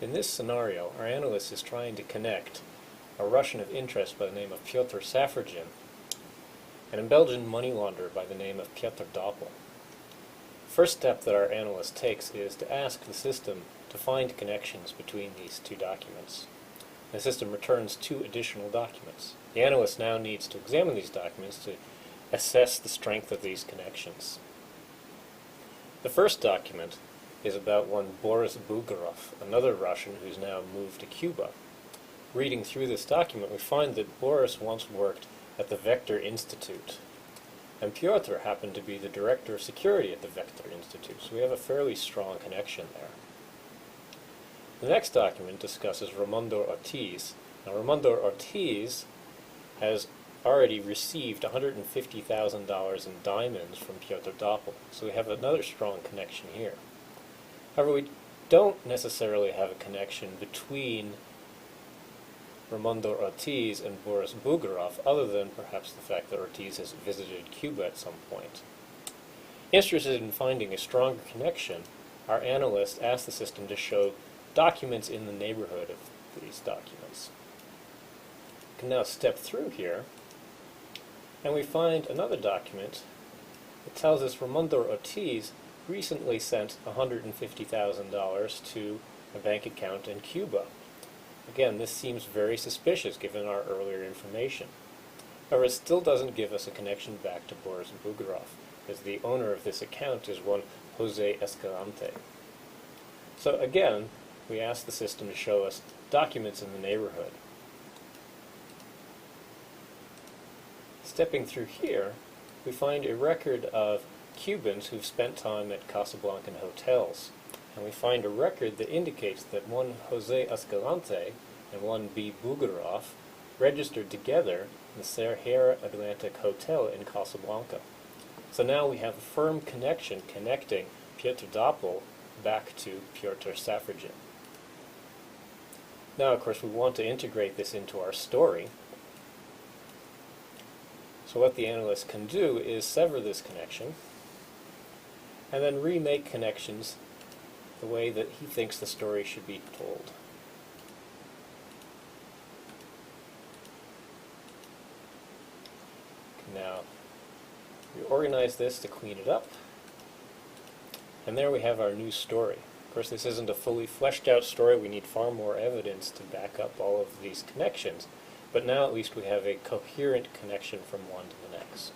In this scenario, our analyst is trying to connect a Russian of interest by the name of Pyotr Safragin and a Belgian money launderer by the name of Piotr Doppel. First step that our analyst takes is to ask the system to find connections between these two documents. The system returns two additional documents. The analyst now needs to examine these documents to assess the strength of these connections. The first document is about one Boris Bugarov, another Russian who's now moved to Cuba. Reading through this document, we find that Boris once worked at the Vector Institute, and Pyotr happened to be the director of security at the Vector Institute, so we have a fairly strong connection there. The next document discusses Ramondor Ortiz. Now, Ramondor Ortiz has already received $150,000 in diamonds from Piotr Doppel, so we have another strong connection here. However, we don't necessarily have a connection between Ramondor Ortiz and Boris Bugarov, other than perhaps the fact that Ortiz has visited Cuba at some point. Interested in finding a stronger connection, our analyst asked the system to show documents in the neighborhood of these documents. We can now step through here, and we find another document that tells us Ramondor Ortiz recently sent $150,000 to a bank account in Cuba. Again, this seems very suspicious given our earlier information. However, it still doesn't give us a connection back to Boris Bugarov, as the owner of this account is one José Escalante. So again, we ask the system to show us documents in the neighborhood. Stepping through here, we find a record of Cubans who've spent time at Casablancan hotels. And we find a record that indicates that one José Escalante and one B. Bugarov registered together in the Shahriar Atlantic Hotel in Casablanca. So now we have a firm connection connecting Piotr Doppel back to Pyotr Safragin. Now, of course, we want to integrate this into our story. So what the analyst can do is sever this connection and then remake connections the way that he thinks the story should be told. Now, reorganize this to clean it up, and there we have our new story. Of course, this isn't a fully fleshed out story. We need far more evidence to back up all of these connections, but now at least we have a coherent connection from one to the next.